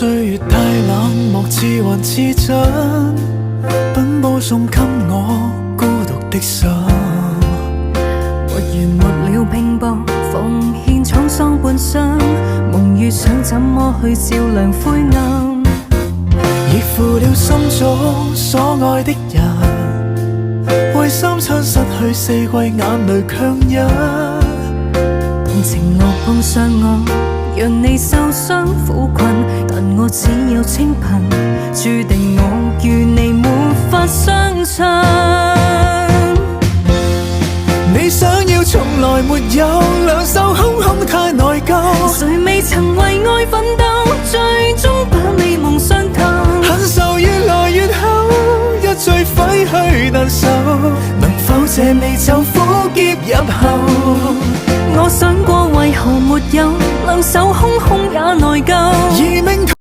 歲月太冷漠，似幻似真，奔波送給我孤獨的心。沒完沒了拼搏，奉獻滄桑半生，夢與想怎麼去照亮灰暗？亦負了心中所愛的人，為三餐失去四季，眼淚強忍。同情路碰上我，讓你受傷苦困，但我只有清貧，注定我與你沒法相襯。你想要從來沒有，兩手空空太內疚。誰未曾為愛奮鬥，最終把你夢傷透。恨愁越來越厚，一醉揮去難受，能否借你走苦澀入喉？我想過為何沒有，兩手空空也內疚。而命